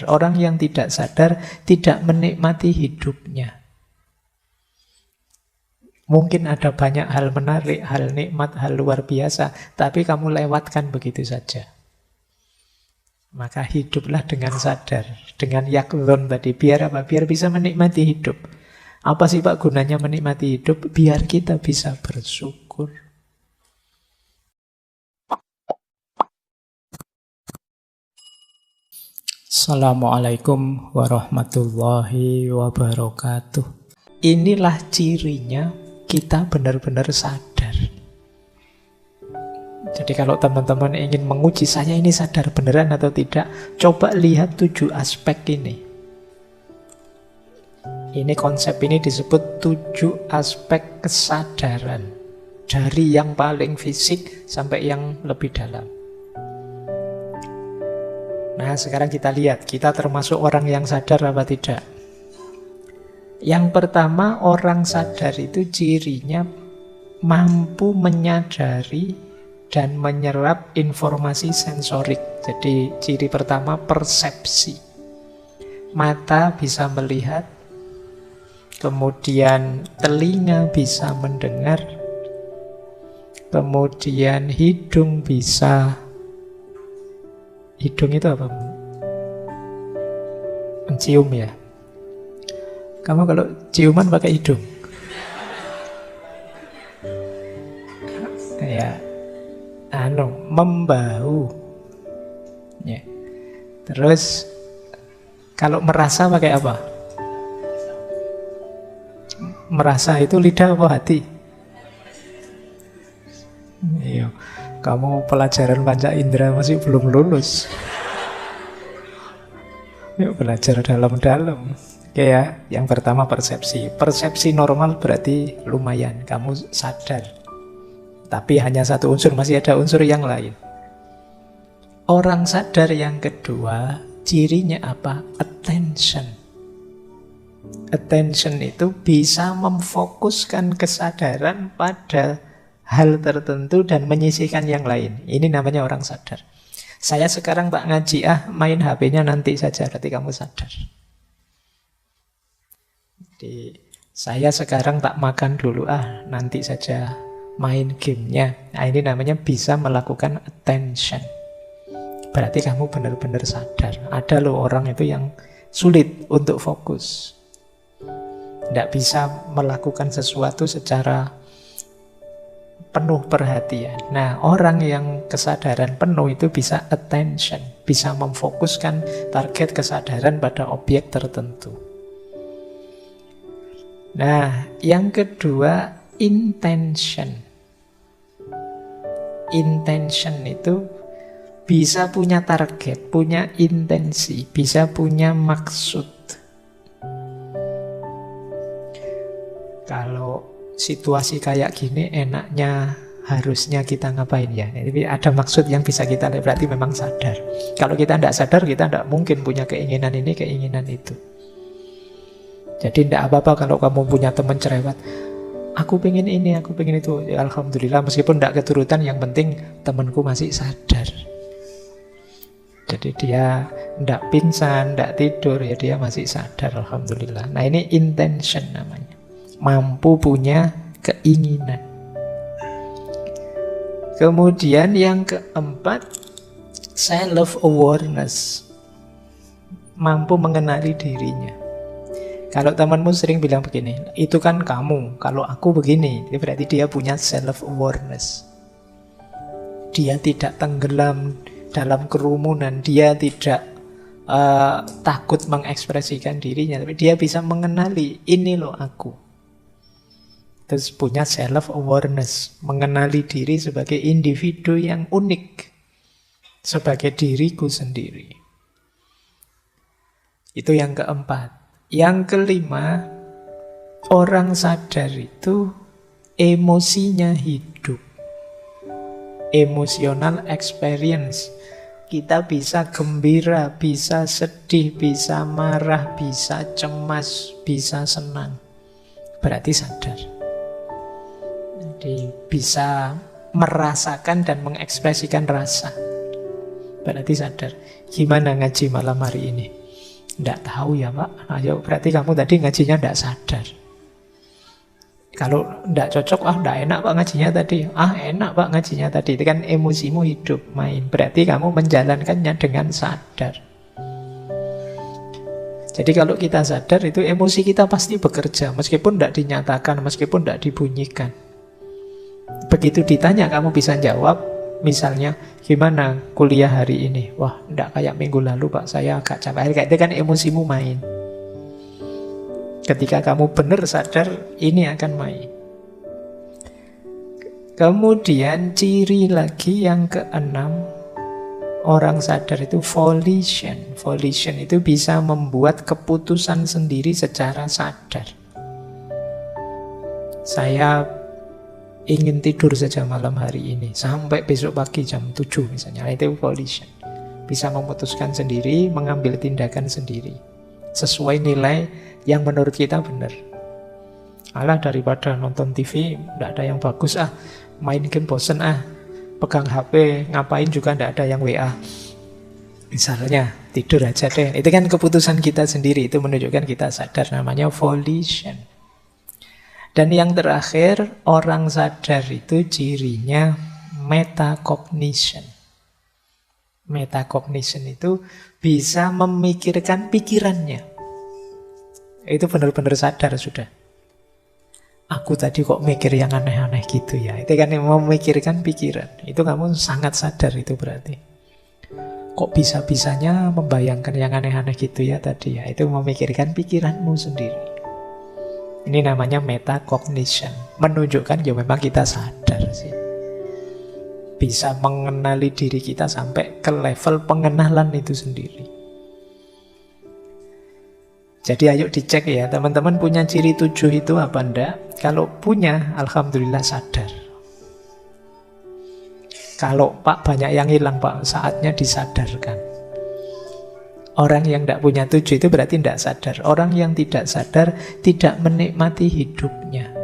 Orang yang tidak sadar tidak menikmati hidupnya. Mungkin ada banyak hal menarik, hal nikmat, hal luar biasa, tapi kamu lewatkan begitu saja. Maka hiduplah dengan sadar, dengan yakdhon tadi. Biar apa? Biar bisa menikmati hidup. Apa sih Pak gunanya menikmati hidup? Biar kita bisa bersyukur. Assalamualaikum warahmatullahi wabarakatuh. Inilah cirinya kita benar-benar sadar. Jadi kalau teman-teman ingin menguji saya ini sadar beneran atau tidak, coba lihat 7 aspek ini. Ini konsep ini disebut 7 aspek kesadaran. Dari yang paling fisik sampai yang lebih dalam. Nah, sekarang kita lihat, kita termasuk orang yang sadar apa tidak? Yang pertama, orang sadar itu cirinya mampu menyadari dan menyerap informasi sensorik. Jadi, ciri pertama persepsi. Mata bisa melihat, kemudian telinga bisa mendengar, kemudian hidung bisa. Hidung itu apa? Mencium ya. Kamu kalau ciuman pakai hidung? Ya, membau. Ya. Terus kalau merasa pakai apa? Merasa itu lidah apa hati? Iya. Kamu pelajaran panca indera masih belum lulus. Yuk belajar dalam-dalam. Oke ya, yang pertama persepsi. Persepsi normal berarti lumayan, kamu sadar. Tapi hanya satu unsur, masih ada unsur yang lain. Orang sadar yang kedua, cirinya apa? Attention. Attention itu bisa memfokuskan kesadaran pada hal tertentu dan menyisihkan yang lain. Ini namanya orang sadar. Saya sekarang Pak ngaji, main HP-nya nanti saja, berarti kamu sadar. Jadi, saya sekarang tak makan dulu, nanti saja main gamenya. Nah, ini namanya bisa melakukan attention. Berarti kamu benar-benar sadar. Ada loh orang itu yang sulit untuk fokus. Tidak bisa melakukan sesuatu secara penuh perhatian. Nah, orang yang kesadaran penuh itu bisa attention, bisa memfokuskan target kesadaran pada objek tertentu. Nah, yang kedua, intention. Intention itu bisa punya target, punya intensi, bisa punya maksud. Kalau situasi kayak gini enaknya harusnya kita ngapain ya? Jadi ada maksud yang bisa kita lihat, berarti memang sadar. Kalau kita tidak sadar, kita tidak mungkin punya keinginan ini, keinginan itu. Jadi tidak apa-apa kalau kamu punya teman cerewet. Aku pengen ini, aku pengen itu. Ya, alhamdulillah, meskipun tidak keturutan, yang penting temanku masih sadar. Jadi dia tidak pingsan, tidak tidur, ya dia masih sadar, alhamdulillah. Nah, ini intention namanya. Mampu punya keinginan. Kemudian yang keempat, self-awareness. Mampu mengenali dirinya. Kalau temanmu sering bilang begini, itu kan kamu, kalau aku begini, itu berarti dia punya self-awareness. Dia tidak tenggelam dalam kerumunan, dia tidak takut mengekspresikan dirinya, tapi dia bisa mengenali, ini loh aku. Terus punya self-awareness, mengenali diri sebagai individu yang unik, sebagai diriku sendiri. Itu yang keempat. Yang kelima, orang sadar itu emosinya hidup. Emotional experience. Kita bisa gembira, bisa sedih, bisa marah, bisa cemas, bisa senang. Berarti sadar. Jadi bisa merasakan dan mengekspresikan rasa. Berarti sadar. Gimana ngaji malam hari ini? Nggak tahu ya Pak. Ayo, berarti kamu tadi ngajinya nggak sadar. Kalau nggak cocok, nggak enak Pak ngajinya tadi. Enak Pak ngajinya tadi. Itu kan emosimu hidup, main. Berarti kamu menjalankannya dengan sadar. Jadi kalau kita sadar itu emosi kita pasti bekerja. Meskipun tidak dinyatakan, meskipun tidak dibunyikan. Begitu ditanya kamu bisa jawab. Misalnya, gimana kuliah hari ini? Wah, enggak kayak minggu lalu Pak, saya agak capek. Kayak itu kan emosimu main. Ketika kamu benar sadar, ini akan main. Kemudian ciri lagi yang keenam, orang sadar itu volition. Volition itu bisa membuat keputusan sendiri secara sadar. Saya ingin tidur saja malam hari ini sampai besok pagi jam 7 misalnya. Itu volition. Bisa memutuskan sendiri, mengambil tindakan sendiri sesuai nilai yang menurut kita benar. Alah, daripada nonton TV tidak ada yang bagus, main game bosen, pegang HP ngapain juga tidak ada yang WA, misalnya tidur aja deh. Itu kan keputusan kita sendiri. Itu menunjukkan kita sadar, namanya volition. Dan yang terakhir, orang sadar itu cirinya metacognition. Metacognition itu bisa memikirkan pikirannya. Itu benar-benar sadar sudah. Aku tadi kok mikir yang aneh-aneh gitu ya. Itu kan yang memikirkan pikiran. Itu kamu sangat sadar itu berarti. Kok bisa-bisanya membayangkan yang aneh-aneh gitu ya tadi ya. Itu memikirkan pikiranmu sendiri. Ini namanya metacognition. Menunjukkan ya memang kita sadar sih. Bisa mengenali diri kita sampai ke level pengenalan itu sendiri. Jadi ayo dicek ya, teman-teman punya ciri 7 itu apa enggak? Kalau punya, alhamdulillah sadar. Kalau Pak banyak yang hilang Pak, saatnya disadarkan. Orang yang tidak punya 7 itu berarti tidak sadar. Orang yang tidak sadar tidak menikmati hidupnya.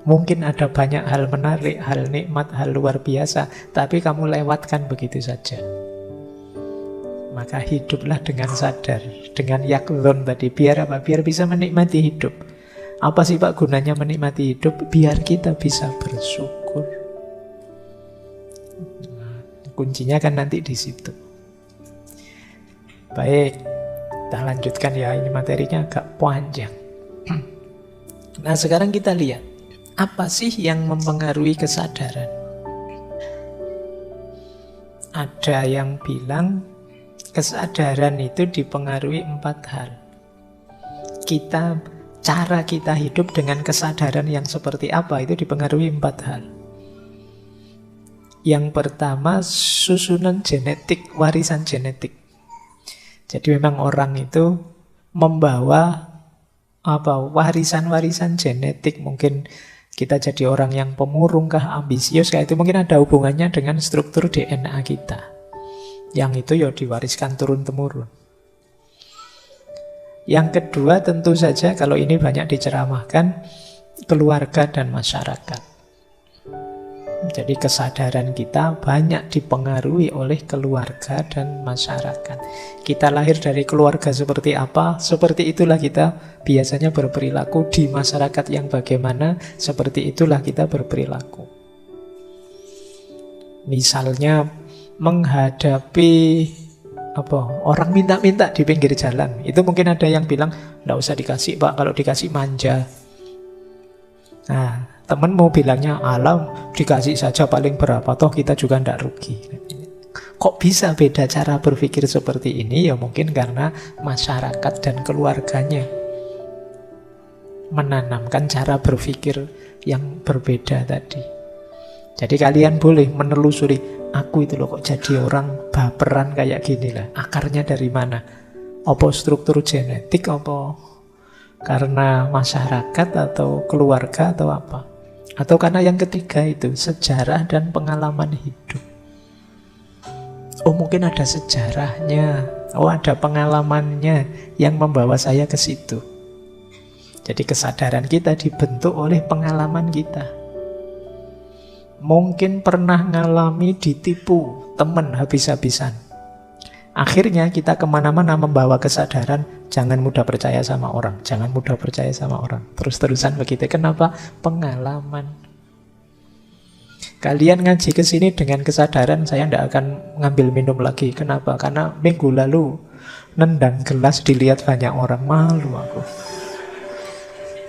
Mungkin ada banyak hal menarik, hal nikmat, hal luar biasa, tapi kamu lewatkan begitu saja. Maka hiduplah dengan sadar, dengan yaklon tadi. Biar apa? Biar bisa menikmati hidup. Apa sih Pak gunanya menikmati hidup? Biar kita bisa bersyukur. Nah, kuncinya kan nanti di situ. Baik, kita lanjutkan ya. Ini materinya agak panjang. Nah, sekarang kita lihat. Apa sih yang mempengaruhi kesadaran? Ada yang bilang kesadaran itu dipengaruhi 4 hal. Cara kita hidup dengan kesadaran yang seperti apa itu dipengaruhi 4 hal. Yang pertama, susunan genetik, warisan genetik. Jadi memang orang itu membawa warisan-warisan genetik. Mungkin kita jadi orang yang pemurung kah, ambisius kayak itu, mungkin ada hubungannya dengan struktur DNA kita. Yang itu ya diwariskan turun-temurun. Yang kedua tentu saja, kalau ini banyak diceramahkan, keluarga dan masyarakat. Jadi kesadaran kita banyak dipengaruhi oleh keluarga dan masyarakat. Kita lahir dari keluarga seperti apa, seperti itulah kita biasanya berperilaku. Di masyarakat yang bagaimana, seperti itulah kita berperilaku. Misalnya menghadapi orang minta-minta di pinggir jalan, itu mungkin ada yang bilang, nggak usah dikasih Pak, kalau dikasih manja. Nah, temenmu bilangnya, alam dikasih saja paling berapa, toh kita juga ndak rugi. Kok bisa beda cara berpikir seperti ini? Ya mungkin karena masyarakat dan keluarganya menanamkan cara berpikir yang berbeda tadi. Jadi kalian boleh menelusuri, aku itu loh kok jadi orang baperan kayak gini lah. Akarnya dari mana? Apa struktur genetik, apa karena masyarakat atau keluarga atau apa? Atau karena yang ketiga itu, sejarah dan pengalaman hidup. Oh mungkin ada sejarahnya, oh ada pengalamannya yang membawa saya ke situ. Jadi kesadaran kita dibentuk oleh pengalaman kita. Mungkin pernah ngalami ditipu teman habis-habisan. Akhirnya kita kemana-mana membawa kesadaran, jangan mudah percaya sama orang, jangan mudah percaya sama orang. Terus-terusan begitu. Kenapa? Pengalaman. Kalian ngaji ke sini dengan kesadaran, saya tidak akan ngambil minum lagi. Kenapa? Karena minggu lalu nendang gelas dilihat banyak orang, malu aku.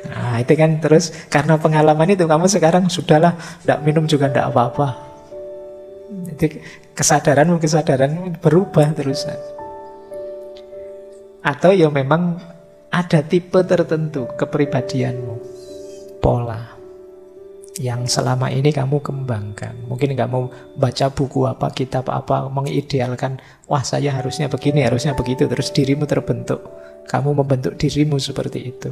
Nah itu kan, terus karena pengalaman itu kamu sekarang sudahlah, tidak minum juga tidak apa-apa. Jadi kesadaran berubah terusan. Atau ya memang ada tipe tertentu kepribadianmu, pola yang selama ini kamu kembangkan. Mungkin kamu baca buku apa, kitab apa, mengidealkan, wah saya harusnya begini, harusnya begitu. Terus dirimu terbentuk, kamu membentuk dirimu seperti itu.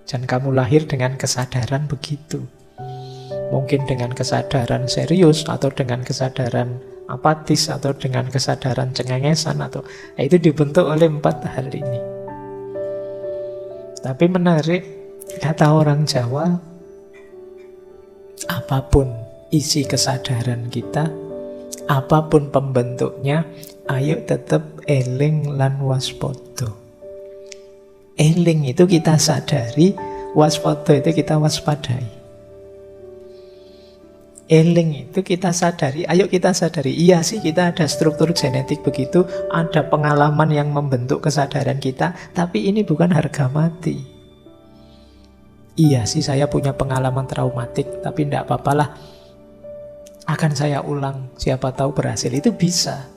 Dan kamu lahir dengan kesadaran begitu. Mungkin dengan kesadaran serius, atau dengan kesadaran apatis, atau dengan kesadaran cengengesan, atau itu dibentuk oleh 4 hal ini. Tapi menarik, kata orang Jawa, apapun isi kesadaran kita, apapun pembentuknya, ayo tetap eling lan waspada. Eling itu kita sadari, waspada itu kita waspadai. Eling itu kita sadari, ayo kita sadari, iya sih kita ada struktur genetik begitu, ada pengalaman yang membentuk kesadaran kita, tapi ini bukan harga mati. Iya sih saya punya pengalaman traumatik, tapi tidak apa-apalah, akan saya ulang, siapa tahu berhasil, itu bisa.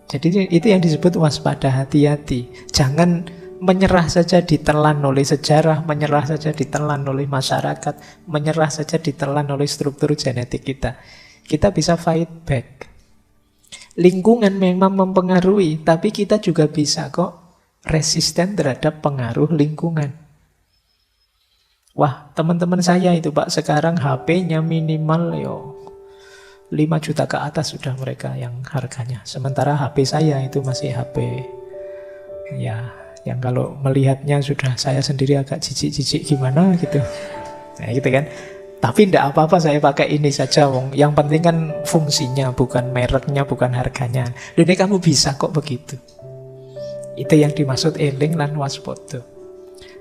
Jadi itu yang disebut waspada, hati-hati. Jangan menyerah saja ditelan oleh sejarah, menyerah saja ditelan oleh masyarakat, menyerah saja ditelan oleh struktur genetik kita. Kita bisa fight back. Lingkungan memang mempengaruhi, tapi kita juga bisa kok resisten terhadap pengaruh lingkungan. Wah, teman-teman saya itu Pak, sekarang HP-nya minimal 5 juta ke atas sudah mereka yang harganya. Sementara HP saya itu masih HP yang kalau melihatnya sudah saya sendiri agak jijik-jijik gimana gitu. Nah gitu kan. Tapi tidak apa-apa saya pakai ini saja, wong. Yang penting kan fungsinya, bukan mereknya, bukan harganya. Ini kamu bisa kok begitu. Itu yang dimaksud eling lan waspada.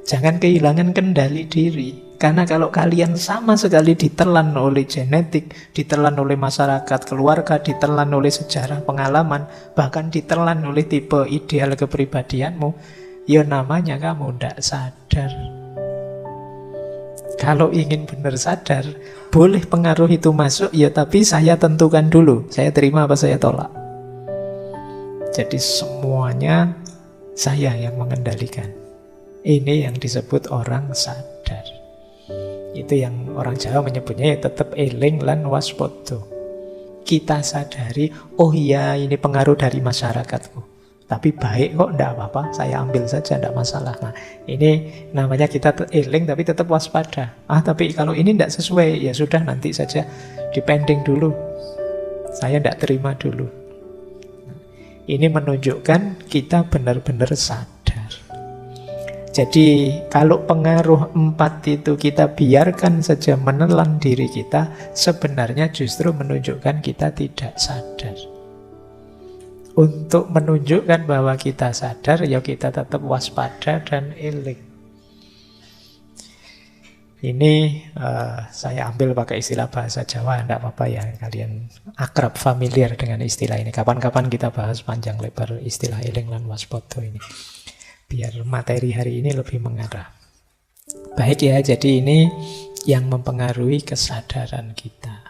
Jangan kehilangan kendali diri. Karena kalau kalian sama sekali ditelan oleh genetik, ditelan oleh masyarakat, keluarga, ditelan oleh sejarah, pengalaman, bahkan ditelan oleh tipe ideal kepribadianmu, ya namanya kamu tidak sadar. Kalau ingin benar sadar, boleh pengaruh itu masuk, ya tapi saya tentukan dulu, saya terima apa saya tolak. Jadi semuanya saya yang mengendalikan. Ini yang disebut orang sadar. Itu yang orang Jawa menyebutnya ya tetap eling lan waspada. Kita sadari, oh iya ini pengaruh dari masyarakatku. Tapi baik kok, tidak apa-apa, saya ambil saja, tidak masalah. Nah, ini namanya kita eling tapi tetap waspada. Tapi kalau ini tidak sesuai, ya sudah nanti saja, dipending dulu. Saya tidak terima dulu. Ini menunjukkan kita benar-benar sadar. Jadi kalau pengaruh 4 itu kita biarkan saja menelan diri kita, sebenarnya justru menunjukkan kita tidak sadar. Untuk menunjukkan bahwa kita sadar, ya kita tetap waspada dan eling. Ini saya ambil pakai istilah bahasa Jawa, tidak apa-apa ya, kalian akrab, familiar dengan istilah ini. Kapan-kapan kita bahas panjang lebar istilah eling lan waspada ini, biar materi hari ini lebih mengarah. Baik ya, jadi ini yang mempengaruhi kesadaran kita.